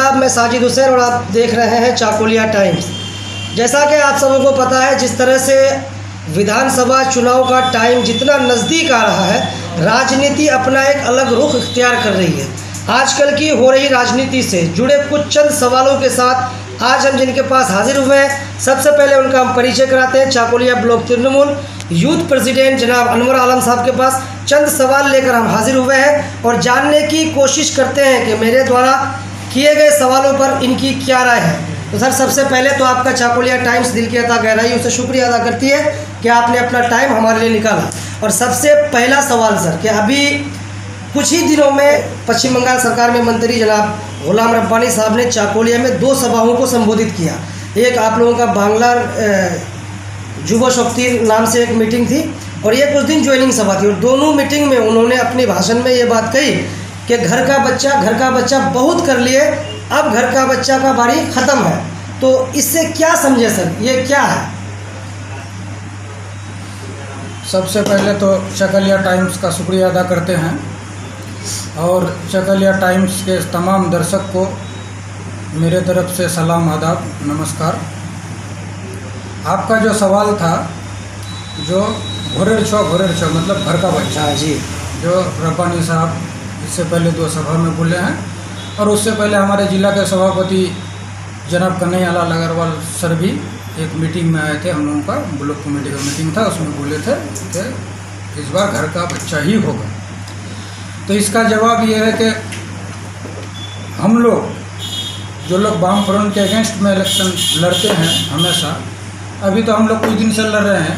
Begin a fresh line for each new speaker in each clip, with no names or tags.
आदाब, मैं साजिद हुसैन और आप देख रहे हैं चाकुलिया टाइम्स। जैसा कि आप सबों को पता है, जिस तरह से विधानसभा चुनाव का टाइम जितना नज़दीक आ रहा है, राजनीति अपना एक अलग रुख इख्तियार कर रही है। आजकल की हो रही राजनीति से जुड़े कुछ चंद सवालों के साथ आज हम जिनके पास हाजिर हुए हैं, सबसे पहले उनका हम परिचय कराते हैं। Chakulia block Trinamool youth president जनाब अनवर आलम साहब के पास चंद सवाल लेकर हम हाजिर हुए हैं और जानने की कोशिश करते हैं कि मेरे द्वारा किए गए सवालों पर इनकी क्या राय है। तो सर, सबसे पहले तो आपका चाकुलिया टाइम्स दिल की अता गहराइयों से शुक्रिया अदा करती है कि आपने अपना टाइम हमारे लिए निकाला। और सबसे पहला सवाल सर, कि अभी कुछ ही दिनों में पश्चिम बंगाल सरकार में मंत्री जनाब गुलाम रब्बानी साहब ने चाकुलिया में 2 सभाओं को संबोधित किया। एक आप लोगों का बांग्ला जुबो शक्ति नाम से एक मीटिंग थी और ये कुछ दिन ज्वाइनिंग सभा थी, और दोनों मीटिंग में उन्होंने अपने भाषण में ये बात कही कि घर का बच्चा बहुत कर लिए, अब घर का बच्चा का बारी ख़त्म है। तो इससे क्या समझे सर, ये क्या है?
सबसे पहले तो चाकुलिया टाइम्स का शुक्रिया अदा करते हैं और चाकुलिया टाइम्स के तमाम दर्शक को मेरे तरफ से सलाम, आदाब, नमस्कार। आपका जो सवाल था, जो घोरेर छो मतलब घर का बच्चा
जी,
जो रब्बानी साहब इससे पहले 2 सभा में बोले हैं, और उससे पहले हमारे जिला के सभापति जनाब कन्हैया लाल अग्रवाल सर भी एक मीटिंग में आए थे। हम लोगों का ब्लॉक कमेटी का मीटिंग था, उसमें बोले थे कि इस बार घर का बच्चा ही होगा। तो इसका जवाब ये है कि हम लोग जो लोग वाम फ्रंट के अगेंस्ट में इलेक्शन लड़ते हैं हमेशा, अभी तो हम लोग कुछ दिन से लड़ रहे हैं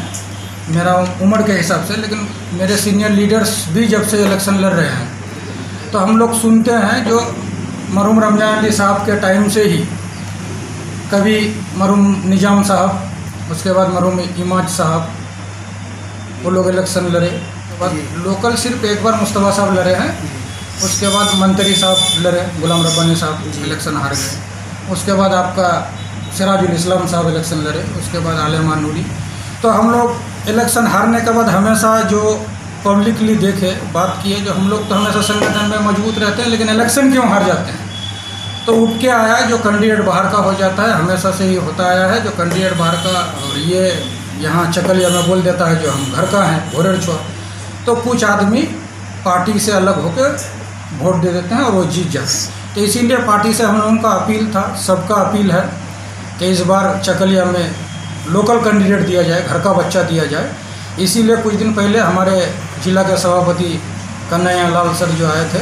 मेरा उम्र के हिसाब से, लेकिन मेरे सीनियर लीडर्स भी जब से इलेक्शन लड़ रहे हैं तो हम लोग सुनते हैं जो मरहूम रमजान अली साहब के टाइम से ही, कभी मरहूम निजाम साहब, उसके बाद मरहूम इमाज साहब, वो लोग इलेक्शन लड़े। बाद लोकल सिर्फ एक बार मुस्तफ़ा साहब लड़े हैं, उसके बाद मंत्री साहब लड़े, गुलाम रब्बानी साहब इलेक्शन हार गए। उसके बाद आपका सिराजुल इस्लाम साहब इलेक्शन लड़े, उसके बाद आलिमा नूरी। तो हम लोग इलेक्शन हारने के बाद हमेशा जो पब्लिकली देखे बात की है, जो हम लोग तो हमेशा संगठन में मजबूत रहते हैं, लेकिन इलेक्शन क्यों हार जाते हैं, तो उठ के आया है जो कैंडिडेट बाहर का हो जाता है, हमेशा से ही होता आया है जो कैंडिडेट बाहर का, और ये यहाँ चाकुलिया में बोल देता है जो हम घर का हैं, घोरेर छो, तो कुछ आदमी पार्टी से अलग होकर वोट दे देते हैं और वो जीत जाते हैं। तो इसीलिए पार्टी से हम लोगों का अपील था, सबका अपील है कि इस बार चाकुलिया में लोकल कैंडिडेट दिया जाए, घर का बच्चा दिया जाए। इसीलिए कुछ दिन पहले हमारे जिला के सभापति कन्हैया लाल सर जो आए थे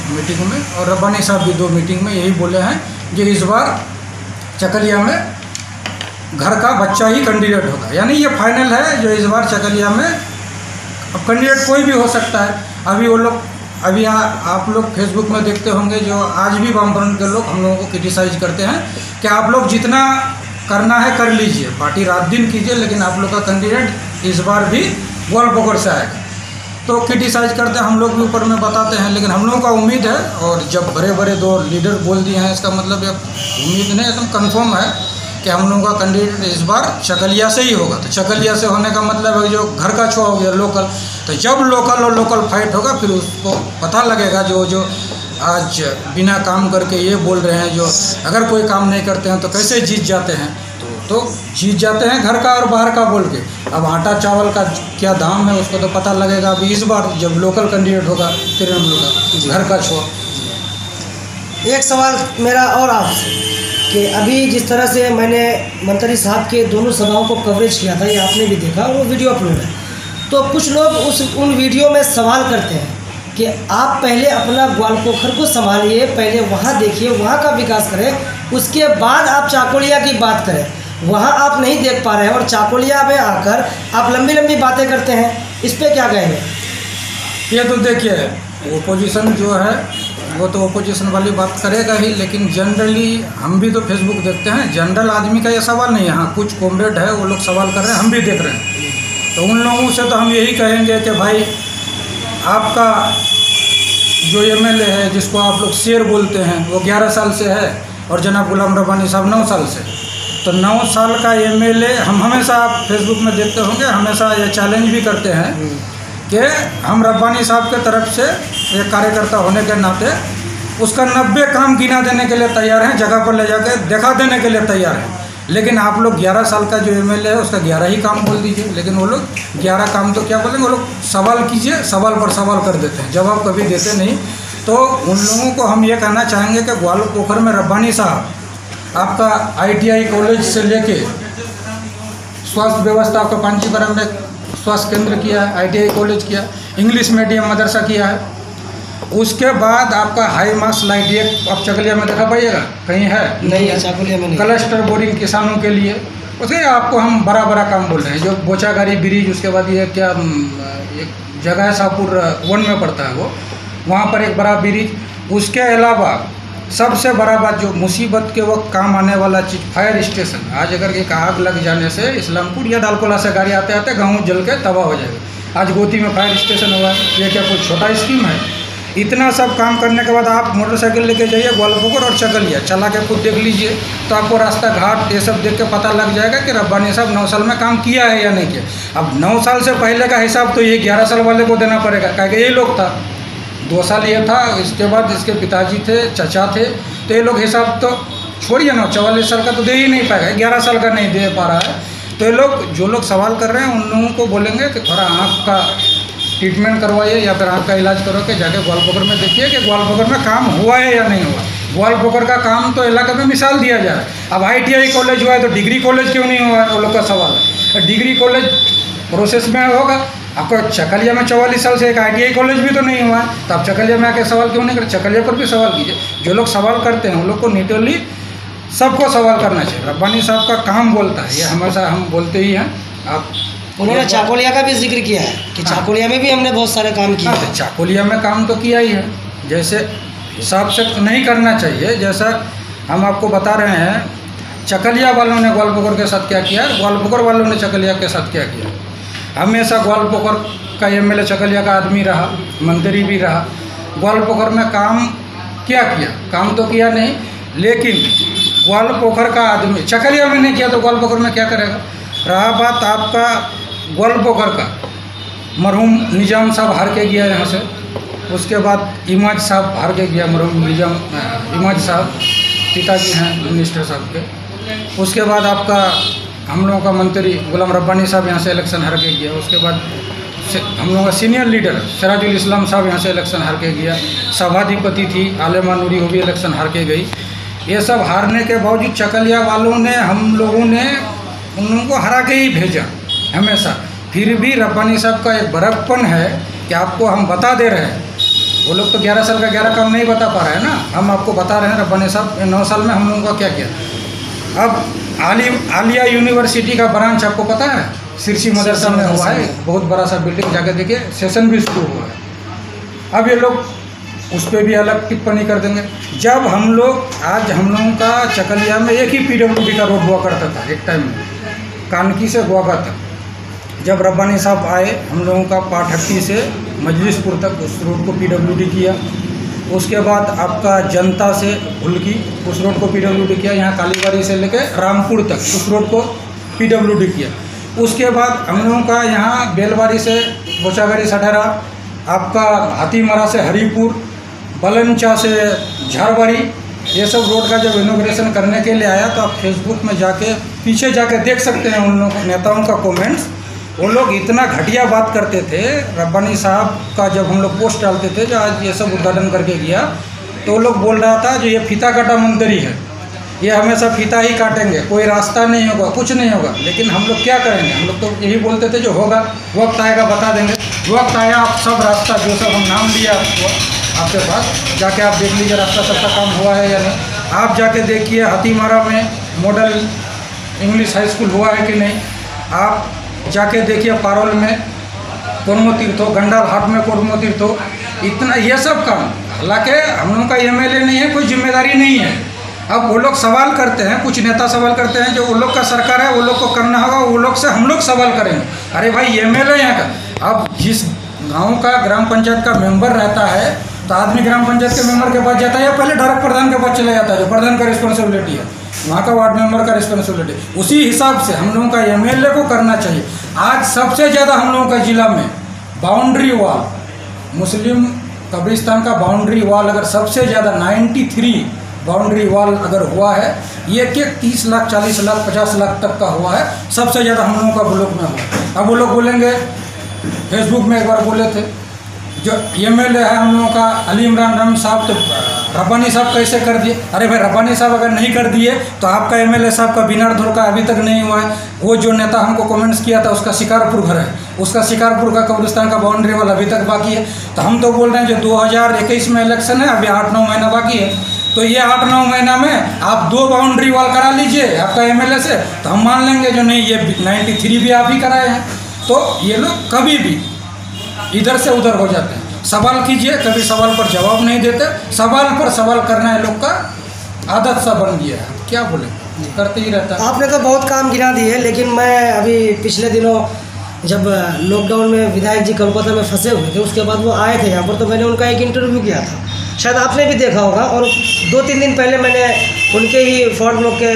मीटिंग में, और रब्बानी साहब भी 2 मीटिंग में यही बोले हैं कि इस बार चाकुलिया में घर का बच्चा ही कैंडिडेट होगा। यानी ये फाइनल है जो इस बार चाकुलिया में, अब कैंडिडेट कोई भी हो सकता है। अभी वो लोग, अभी आप लोग फेसबुक में देखते होंगे जो आज भी वामफ्रंट के लोग हम लोगों को क्रिटिसाइज करते हैं कि आप लोग जितना करना है कर लीजिए, पार्टी रात दिन कीजिए, लेकिन आप लोग का कैंडिडेट इस बार भी गोल पकड़ से आएगा। तो क्रिटिसाइज करते हैं, हम लोग भी ऊपर में बताते हैं, लेकिन हम लोगों का उम्मीद है, और जब बड़े बड़े 2 लीडर बोल दिए हैं, इसका मतलब ये उम्मीद नहीं, एकदम कन्फर्म है कि हम लोगों का कैंडिडेट इस बार चाकुलिया से ही होगा। तो चाकुलिया से होने का मतलब है जो घर का छुआ हो गया लोकल। तो जब लोकल और लोकल फाइट होगा, फिर उसको पता लगेगा जो आज बिना काम करके ये बोल रहे हैं, जो अगर कोई काम नहीं करते हैं तो कैसे जीत जाते हैं, तो जीत जाते हैं घर का और बाहर का बोल के। अब आटा चावल का क्या दाम है उसको तो पता लगेगा अभी इस बार जब लोकल कैंडिडेट होगा तृणमूल का, घर का छुआ।
एक सवाल मेरा और आपसे, कि अभी जिस तरह से मैंने मंत्री साहब के दोनों सभाओं को कवरेज किया था, ये आपने भी देखा, वो वीडियो अपलोड है, तो कुछ लोग उन वीडियो में सवाल करते हैं कि आप पहले अपना ग्वालपोखर को संभालिए, पहले वहाँ देखिए, वहाँ का विकास करें, उसके बाद आप चाकुलिया की बात करें। वहाँ आप नहीं देख पा रहे हैं और चाकुलिया में आकर आप लंबी लंबी बातें करते हैं, इस पर क्या कहेंगे?
ये तो देखिए, ओपोजिशन जो है वो तो ओपोजिशन वाली बात करेगा ही, लेकिन जनरली हम भी तो फेसबुक देखते हैं, जनरल आदमी का ये सवाल नहीं है। हाँ, कुछ कॉमरेड है वो लोग सवाल कर रहे हैं, हम भी देख रहे हैं, तो उन लोगों से तो हम यही कहेंगे कि भाई आपका जो MLA है जिसको आप लोग शेर बोलते हैं वो 11 साल से है, और जनाब गुलाम रब्बानी साहब 9 साल से। तो 9 साल का MLA, हम हमेशा आप फेसबुक में देखते होंगे, हमेशा ये चैलेंज भी करते हैं कि हम रब्बानी साहब के तरफ से एक कार्यकर्ता होने के नाते उसका 90 काम गिना देने के लिए तैयार हैं, जगह पर ले जाकर दिखा देने के लिए तैयार हैं। लेकिन आप लोग 11 साल का जो एमएलए है उसका 11 ही काम बोल दीजिए, लेकिन वो लोग 11 काम तो क्या बोलेंगे, वो लोग सवाल कीजिए, सवाल पर सवाल कर देते हैं, जवाब कभी देते नहीं। तो उन लोगों को हम ये कहना चाहेंगे कि ग्वालपोखर में रब्बानी साहब आपका ITI कॉलेज से लेके स्वास्थ्य व्यवस्था आपका पांचीपुरम में स्वास्थ्य केंद्र किया है, ITI कॉलेज किया, इंग्लिश मीडियम मदरसा किया है। उसके बाद आपका हाई मास लाइट एक आप चकलिया में देखा पाइएगा, कहीं है
नहीं है, चाकुलिया में नहीं।
क्लस्टर बोरिंग किसानों के लिए, उसके आपको हम बड़ा बड़ा काम बोल रहे हैं। जो बोचागारी ब्रिज, उसके बाद ये क्या एक जगह है शाहपुर 1 में पड़ता है, वो वहाँ पर एक बड़ा ब्रिज। उसके अलावा सबसे बड़ा बात जो मुसीबत के वक्त काम आने वाला चीज़, फायर स्टेशन। आज अगर एक आग लग जाने से इस्लामपुर या डालकोला से गाड़ी आते आते गाँव जल के तबाह हो जाएगा। आज गोती में फायर स्टेशन हुआ है, ये क्या कोई छोटा स्कीम है? इतना सब काम करने के बाद आप मोटरसाइकिल लेके जाइए ग्वालपोखर और चकलिया, चला के खुद देख लीजिए, तो आपको रास्ता घाट ये सब देख के पता लग जाएगा कि रब्बानी साहब 9 साल में काम किया है या नहीं किया। अब 9 साल से पहले का हिसाब तो ये 11 साल वाले को देना पड़ेगा, क्योंकि यही लोग था, 2 साल ये था, इसके बाद इसके पिताजी थे, चचा थे, तो ये लोग हिसाब तो छोड़िए ना, 44 साल का तो दे ही नहीं पाएगा, 11 साल का नहीं दे पा रहा है। तो ये लोग जो लोग सवाल कर रहे हैं उन लोगों को बोलेंगे कि थोड़ा आँख का ट्रीटमेंट करवाइए या फिर आँख का इलाज करो के जाके ग्वालपोखर में देखिए कि ग्वालपोखर में काम हुआ है या नहीं हुआ। ग्वालपोखर का काम तो इलाके में मिसाल दिया जा रहा है। अब ITI कॉलेज हुआ है तो डिग्री कॉलेज क्यों नहीं हुआ है, वो लोग का सवाल है। डिग्री कॉलेज प्रोसेस में होगा। आपको चकलिया में 44 साल से एक ITI कॉलेज भी तो नहीं हुआ है, तो आप चकलिया में आके सवाल क्यों नहीं करते? चकलिया पर भी सवाल कीजिए। जो लोग सवाल करते हैं उन लोग को न्यूट्रली सबको सवाल करना चाहिए। रब्बानी साहब का काम बोलता है, ये हमेशा हम बोलते ही हैं। आप
उन्होंने चाकुलिया का भी जिक्र किया है कि चाकुलिया में भी हमने बहुत सारे काम किए हैं।
चाकुलिया में काम तो किया ही है, जैसे हिसाब से नहीं करना चाहिए। जैसा हम आपको बता रहे हैं, चकलिया वालों ने ग्वालपोखर के साथ क्या किया, ग्वालपोखर वालों ने चकलिया के साथ क्या किया। हमेशा ग्वालपोखर का एमएलए चकलिया का आदमी रहा, मंत्री भी रहा। ग्वालपोखर में काम क्या किया? काम तो किया नहीं, लेकिन ग्वालपोखर का आदमी चकलिया में नहीं किया तो ग्वालपोखर में क्या करेगा? रहा बात आपका ग्वालपोखर का, मरहूम निजाम साहब हार के गया यहाँ से, उसके बाद इमाज साहब हार के गया, मरहूम निजाम इमाज साहब पिताजी हैं मिनिस्टर साहब के। उसके बाद आपका हम लोगों का मंत्री गुलाम रब्बानी साहब यहाँ से इलेक्शन हार के गया। उसके बाद हम लोगों का सीनियर लीडर सिराजुल इस्लाम साहब यहाँ से इलेक्शन हार के गया। सभाधिपति थी आलिमा नूरी, वो भी इलेक्शन हार के गई। ये सब हारने के बावजूद चकलिया वालों ने, हम लोगों ने उन लोगों को हरा के ही भेजा हमेशा। फिर भी रब्बानी साहब का एक बड़प्पन है कि आपको हम बता दे रहे हैं। वो लोग तो 11 साल का 11 काम नहीं बता पा रहे हैं ना, हम आपको बता रहे हैं रब्बानी साहब 9 साल में हम लोगों का क्या किया। अब आलिया यूनिवर्सिटी का ब्रांच आपको पता है, सिरसी मदरसा में हुआ है, बहुत बड़ा सा बिल्डिंग, जाके देखिए, सेशन भी शुरू हुआ है। अब ये लोग उस पर भी अलग टिप्पणी कर देंगे। जब हम लोग, आज हम लोगों का चकलिया में एक ही PWD का रोड हुआ करता था एक टाइम में, कानकी से गोगा तक। जब रब्बानी साहब आए, हम लोगों का पाठहट्टी से मजलिसपुर तक उस रोड को PWD किया। उसके बाद आपका जनता से भुलकी, उस रोड को PWD किया। यहाँ कालीबाड़ी से लेकर रामपुर तक उस रोड को PWD किया। उसके बाद हम लोगों का यहाँ बेलवारी से बोचागढ़ी सठेरा, आपका हाथीमरा से हरीपुर, बलनचा से झारवाड़ी, ये सब रोड का जब इनोग्रेशन करने के लिए आया तो आप फेसबुक में जाके पीछे जाके देख सकते हैं उन लोग नेताओं का कमेंट्स। वो लोग इतना घटिया बात करते थे रब्बानी साहब का। जब हम लोग पोस्ट डालते थे जो आज ये सब उद्घाटन करके गया, तो वो लोग बोल रहा था जो ये फीता काटा मंत्री है, ये हमेशा फीता ही काटेंगे, कोई रास्ता नहीं होगा, कुछ नहीं होगा। लेकिन हम लोग क्या करेंगे? हम लोग तो यही बोलते थे जो होगा वक्त आएगा बता देंगे। वक्त आया, आप सब रास्ता जो सब हम नाम लिया आपके पास, जाके आप देख लीजिए रास्ता सबका काम हुआ है या नहीं। आप जाके देखिए हाथीमारा में मॉडल इंग्लिश हाई स्कूल हुआ है कि नहीं। आप जाके देखिए पारोल में कोरमो तीर्थो, गंडाल हाट में कोरमो तीर्थो, इतना ये सब काम। हालांकि हम लोगों का MLA नहीं है, कोई जिम्मेदारी नहीं है। अब वो लोग सवाल करते हैं, कुछ नेता सवाल करते हैं, जो वो लोग का सरकार है वो लोग को करना होगा, वो लोग से हम लोग सवाल करेंगे। अरे भाई MLA यहाँ का, अब जिस गांव का ग्राम पंचायत का मेंबर रहता है तो आदमी ग्राम पंचायत के मेंबर के पास जाता है या पहले डायरेक्ट प्रधान के पास चला जाता है, जो प्रधान का रिस्पॉन्सिबिलिटी है, वहाँ का वार्ड मेंबर का रिस्पॉन्सिबिलिटी। उसी हिसाब से हम लोगों का MLA को करना चाहिए। आज सबसे ज़्यादा हम लोगों का जिला में बाउंड्री वॉल, मुस्लिम कब्रिस्तान का बाउंड्री वॉल अगर सबसे ज़्यादा 93 बाउंड्री वॉल अगर हुआ है, ये कि 30 लाख 40 लाख 50 लाख तक का हुआ है, सबसे ज़्यादा हम लोगों का ब्लॉक में हुआ। अब वो लोग बोलेंगे, फेसबुक में एक बार बोले थे, जो MLA है हम लोगों का अली इमरान रम साहब, तो रब्बानी साहब कैसे कर दिए? अरे भाई, रब्बानी साहब अगर नहीं कर दिए तो आपका MLA साहब का बिना धोखा अभी तक नहीं हुआ है। वो जो नेता हमको कमेंट्स किया था, उसका शिकारपुर घर है, उसका शिकारपुर का कब्रिस्तान का बाउंड्री वाला अभी तक बाकी है। तो हम तो बोल रहे हैं जो 2021 में इलेक्शन है, अभी 8-9 महीना बाकी है, तो ये 8-9 महीना में आप 2 बाउंड्री वॉल करा लीजिए आपका MLA से, तो हम मान लेंगे जो नहीं, ये 93 भी आप ही कराए हैं। तो ये लोग कभी भी इधर से उधर हो जाते हैं। सवाल कीजिए, कभी सवाल पर जवाब नहीं देते, सवाल पर सवाल करना है लोग का आदत सा बन गया है। क्या बोले, करते ही रहता है।
आपने तो बहुत काम गिना दिए, लेकिन मैं अभी पिछले दिनों जब लॉकडाउन में विधायक जी कोलकाता में फंसे हुए थे, उसके बाद वो आए थे यहाँ पर, तो मैंने उनका एक इंटरव्यू किया था, शायद आपने भी देखा होगा। और 2-3 दिन पहले मैंने उनके ही फॉर्ड ब्लॉक के,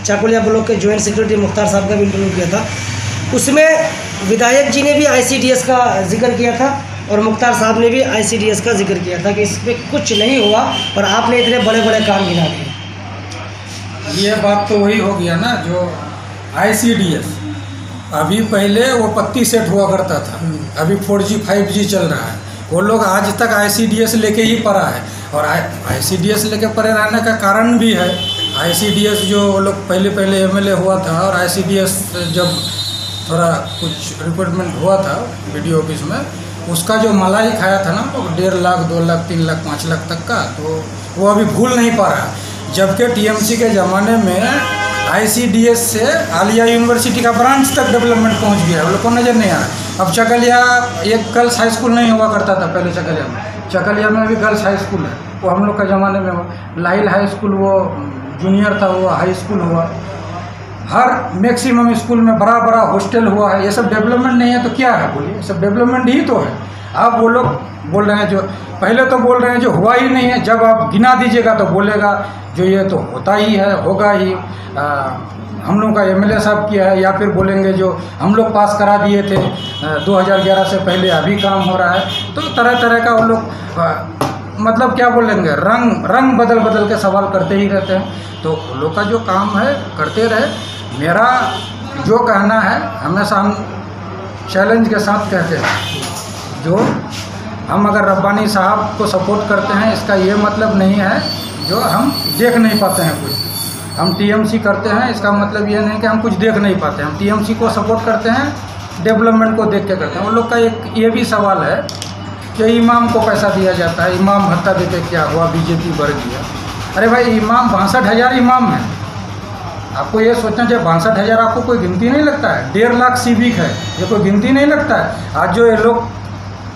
चाकुलिया ब्लॉक के जॉइंट सेक्रेटरी मुख्तार साहब का भी इंटरव्यू किया था। उसमें विधायक जी ने भी ICDS का जिक्र किया था और मुख्तार साहब ने भी ICDS का जिक्र किया था कि इसमें कुछ नहीं हुआ, और आपने इतने बड़े बड़े काम गिना दिए।
ये बात तो वही हो गया ना, जो ICDS अभी पहले वो पत्ती सेट हुआ करता था, अभी 4G 5G चल रहा है। वो लोग आज तक ICDS लेके ही पड़ा है, और ICDS लेके पड़े रहने का कारण भी है। ICDS जो वो लोग पहले MLA हुआ था, और ICDS जब थोड़ा कुछ रिक्रूटमेंट हुआ था BDO ऑफिस में, उसका जो मलाई खाया था ना लोग, 1.5 लाख 2 लाख 3 लाख 5 लाख तक का, तो वो अभी भूल नहीं पा रहा। जबकि TMC के ज़माने में ICDS से आलिया यूनिवर्सिटी का ब्रांच तक डेवलपमेंट पहुंच गया, वो लोग को नज़र नहीं आ रहा। अब चकलिया एक गर्ल्स हाई स्कूल नहीं हुआ करता था पहले, चकलिया में अभी गर्ल्स हाई स्कूल है, वो हम लोग के ज़माने में हुआ। लाइल हाई स्कूल वो जूनियर था, वो हाई स्कूल हुआ। हर मैक्सिमम स्कूल में बड़ा बड़ा हॉस्टल हुआ है। ये सब डेवलपमेंट नहीं है तो क्या है, बोलिए? ये सब डेवलपमेंट ही तो है। अब वो लोग बोल रहे हैं, जो पहले तो बोल रहे हैं जो हुआ ही नहीं है, जब आप गिना दीजिएगा तो बोलेगा जो ये तो होता ही है, होगा ही, हम लोग का MLA साहब किया है, या फिर बोलेंगे जो हम लोग पास करा दिए थे 2011 से पहले, अभी काम हो रहा है। तो तरह तरह का वो लोग मतलब क्या बोलेंगे, रंग बदल के सवाल करते ही रहते हैं। तो लोग का जो काम है करते रहे। मेरा जो कहना है, हमेशा हम चैलेंज के साथ कहते हैं, जो हम अगर रब्बानी साहब को सपोर्ट करते हैं, इसका ये मतलब नहीं है जो हम देख नहीं पाते हैं कुछ। हम TMC करते हैं, इसका मतलब ये नहीं कि हम कुछ देख नहीं पाते। हम TMC को सपोर्ट करते हैं, डेवलपमेंट को देख के करते हैं। उन लोग का एक ये भी सवाल है कि इमाम को पैसा दिया जाता है, इमाम भत्ता देके क्या हुआ, BJP बढ़ गया। अरे भाई, इमाम 62,000 इमाम हैं। आपको ये सोचना चाहिए, 62,000 आपको कोई गिनती नहीं लगता है? 1.5 लाख सिविक है, ये कोई गिनती नहीं लगता है? आज जो ये लोग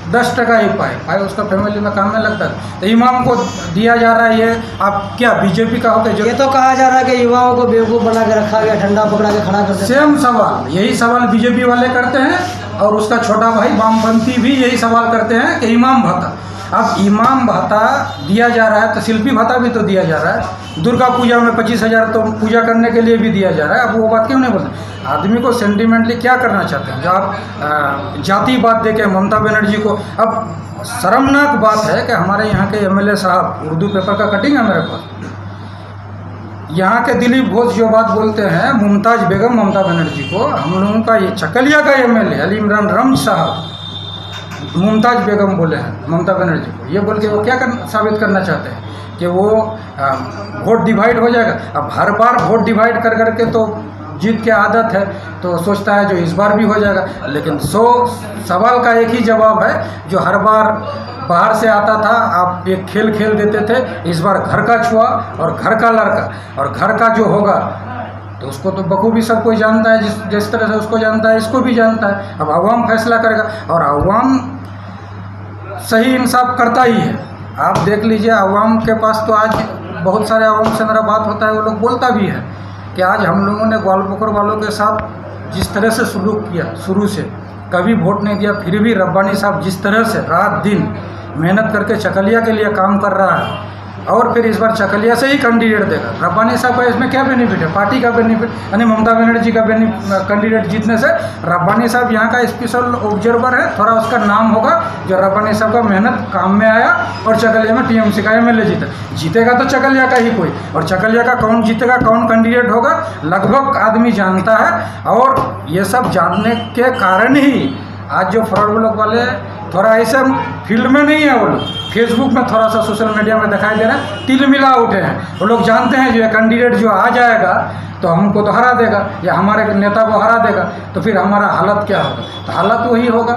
10% ही पाए उसका फैमिली में काम में लगता है, तो इमाम को दिया जा रहा है। ये आप क्या BJP का होकर जो
ये तो कहा जा रहा है कि युवाओं को बेवकूफ़ बना के रखा गया, डंडा पकड़ा के खड़ा कर दिया।
सेम सवाल, यही सवाल BJP वाले करते हैं, और उसका छोटा भाई वामपंथी भी यही सवाल करते हैं कि इमाम भत्ता। अब इमाम भत्ता दिया जा रहा है तो शिल्पी भत्ता भी तो दिया जा रहा है। दुर्गा पूजा में 25,000 तो पूजा करने के लिए भी दिया जा रहा है। अब वो बात क्यों नहीं बोलते? आदमी को सेंटिमेंटली क्या करना चाहते हैं? जो आप जाति बात देके ममता बनर्जी को, अब शर्मनाक बात है कि हमारे यहाँ के MLA साहब, उर्दू पेपर का कटिंग है मेरे पास, यहाँ के दिलीप घोष जो बात बोलते हैं मुमताज़ बेगम ममता बनर्जी को, हम लोगों का ये चकलिया का MLA अली इमरान रम साहब मुमताज़ बेगम बोले हैं ममता बनर्जी को। ये बोल के वो क्या साबित करना चाहते हैं कि वो वोट डिवाइड हो जाएगा। अब हर बार वोट डिवाइड कर करके तो जीत की आदत है, तो सोचता है जो इस बार भी हो जाएगा। लेकिन 100 सवाल का एक ही जवाब है, जो हर बार बाहर से आता था, आप एक खेल खेल देते थे, इस बार घर का छुआ और घर का लड़का, और घर का जो होगा तो उसको तो बखूबी सब कोई जानता है, जिस तरह से उसको जानता है इसको भी जानता है। अब अवाम फैसला करेगा, और अवाम सही इंसाफ करता ही है। आप देख लीजिए, अवाम के पास तो आज बहुत सारे अवाम से मेरा बात होता है, वो लोग बोलता भी है कि आज हम लोगों ने ग्वालपोखर वालों के साथ जिस तरह से सलूक किया, शुरू से कभी वोट नहीं दिया, फिर भी रब्बानी साहब जिस तरह से रात दिन मेहनत करके चकलिया के लिए काम कर रहा है, और फिर इस बार चकलिया से ही कैंडिडेट देगा। रब्बानी साहब का इसमें क्या बेनिफिट है, पार्टी का बेनिफिट, यानी ममता बनर्जी का कैंडिडेट जीतने से रब्बानी साहब यहाँ का स्पेशल ऑब्जर्वर है, थोड़ा उसका नाम होगा जो रब्बानी साहब का मेहनत काम में आया और चकलिया में टीएमसी का एमएलए जीतेगा तो चकलिया का ही कोई, और चकलिया का कौन जीतेगा, कौन कैंडिडेट होगा, लगभग आदमी जानता है। और ये सब जानने के कारण ही आज जो फॉरवर्ड ब्लॉक वाले थोड़ा ऐसे फील्ड में नहीं है, वो लोग फेसबुक में थोड़ा सा सोशल मीडिया में दिखाई दे रहे हैं, तिल मिला उठे हैं। वो लोग जानते हैं जो कैंडिडेट जो आ जाएगा तो हमको तो हरा देगा या हमारे नेता को हरा देगा, तो फिर हमारा हालत क्या होगा, तो हालत वही होगा।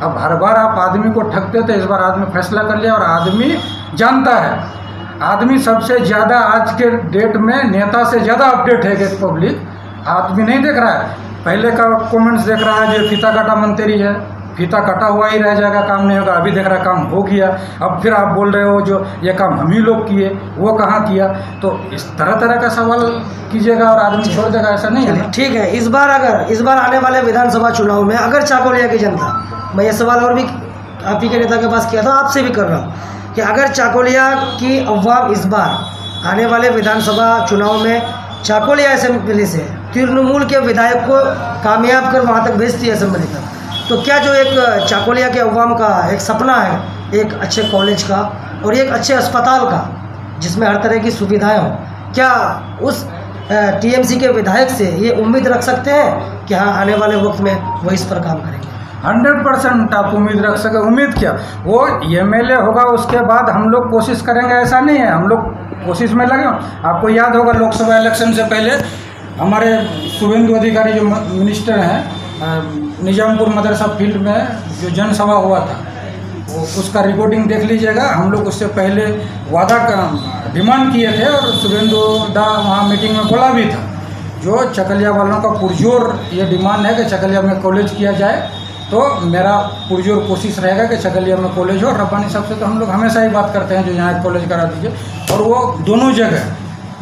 अब हर बार आप आदमी को ठगते थे, इस बार आदमी फैसला कर लिया और आदमी जानता है। आदमी सबसे ज़्यादा आज के डेट में नेता से ज़्यादा अपडेट है कि पब्लिक आदमी नहीं देख रहा है, पहले का कमेंट्स देख रहा है जो फीता काटा मंत्री है, फीता कटा हुआ ही रह जाएगा, काम नहीं होगा। अभी देख रहा काम हो गया, अब फिर आप बोल रहे हो जो ये काम हम ही लोग किए, वो कहाँ किया, तो इस तरह का सवाल कीजिएगा और आदमी छोड़ देगा, ऐसा नहीं है।
ठीक है, इस बार आने वाले विधानसभा चुनाव में अगर चाकोलिया की जनता, मैं ये सवाल और भी आप ही के नेता के पास किया था, आपसे भी कर रहा हूँ कि अगर चाकोलिया की अवाम इस बार आने वाले विधानसभा चुनाव में चाकोलिया असेंबली से तृणमूल के विधायक को कामयाब कर वहाँ तक भेजती है असेंबली तक, तो क्या जो एक चाकोलिया के अवाम का एक सपना है, एक अच्छे कॉलेज का और एक अच्छे अस्पताल का जिसमें हर तरह की सुविधाएं हो, क्या उस टीएमसी के विधायक से ये उम्मीद रख सकते हैं कि हाँ आने वाले वक्त में वो इस पर काम करेंगे?
100% आप उम्मीद रख सके। उम्मीद क्या, वो एमएलए होगा उसके बाद हम लोग कोशिश करेंगे, ऐसा नहीं है, हम लोग कोशिश में लगे। आपको याद होगा लोकसभा इलेक्शन से पहले हमारे शुभेंदु अधिकारी जो मिनिस्टर हैं, निजामपुर मदरसा फील्ड में जो जनसभा हुआ था, वो उसका रिकॉर्डिंग देख लीजिएगा। हम लोग उससे पहले वादा का डिमांड किए थे और शुभेंदु दा वहाँ मीटिंग में बोला भी था, जो चकलिया वालों का पुरजोर ये डिमांड है कि चकलिया में कॉलेज किया जाए, तो मेरा पुरजोर कोशिश रहेगा कि चकलिया में कॉलेज हो। रब्बानी साहब से तो हम लोग हमेशा ही बात करते हैं जो यहाँ एक कॉलेज करा दीजिए, और वो दोनों जगह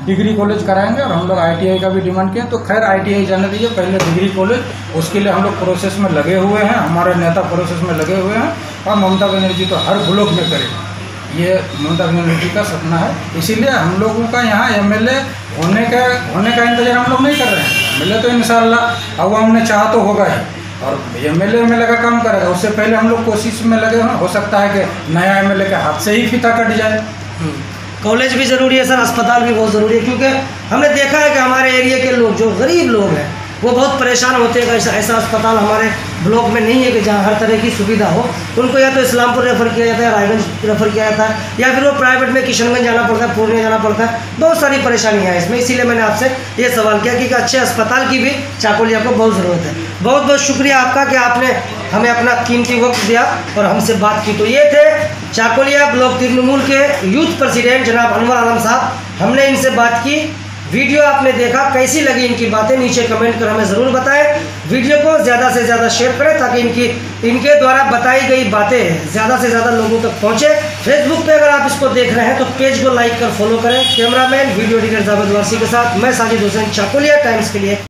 डिग्री कॉलेज कराएंगे। और हम लोग आईटीआई का भी डिमांड किए, तो खैर आईटीआई जाने दीजिए, पहले डिग्री कॉलेज, उसके लिए हम लोग प्रोसेस में लगे हुए हैं, हमारे नेता प्रोसेस में लगे हुए हैं, और ममता बनर्जी तो हर ब्लॉक में करेगी, ये ममता बनर्जी का सपना है। इसीलिए हम लोगों का यहाँ एमएलए होने का इंतजार हम लोग नहीं कर रहे हैं। एमएलए तो इंशाअल्लाह अवाम ने चाहा तो होगा ही, और एमएलए का काम करेगा। उससे पहले हम लोग कोशिश में लगे हैं, हो सकता है कि नया एमएलए के हाथ से ही फीता कट जाए।
कॉलेज भी ज़रूरी है सर, अस्पताल भी बहुत ज़रूरी है, क्योंकि हमने देखा है कि हमारे एरिया के लोग जो गरीब लोग हैं वो बहुत परेशान होते हैं। ऐसा अस्पताल हमारे ब्लॉक में नहीं है कि जहाँ हर तरह की सुविधा हो। उनको या तो इस्लामपुर रेफ़र किया जाता है, रायगंज रेफ़र किया जाता है, या फिर वो प्राइवेट में किशनगंज जाना पड़ता है, पूर्णिया जाना पड़ता है। बहुत सारी परेशानियाँ हैं इसमें, इसीलिए मैंने आपसे ये सवाल किया कि अच्छे अस्पताल की भी चाकोलिया को बहुत ज़रूरत है। बहुत बहुत शुक्रिया आपका कि आपने हमें अपना कीमती वक्त दिया और हमसे बात की। तो ये थे चाकोलिया ब्लॉक तृणमूल के यूथ प्रेसिडेंट जनाब अनवर आलम साहब। हमने इनसे बात की, वीडियो आपने देखा, कैसी लगी इनकी बातें नीचे कमेंट कर हमें ज़रूर बताएं। वीडियो को ज़्यादा से ज़्यादा शेयर करें ताकि इनके द्वारा बताई गई बातें ज़्यादा से ज़्यादा लोगों तक पहुँचे। फेसबुक पे अगर आप इसको देख रहे हैं तो पेज को लाइक कर फॉलो करें। Cameraman video editor Javed Warsi के साथ मैं साजिद हुसैन, चाकोलिया टाइम्स के लिए।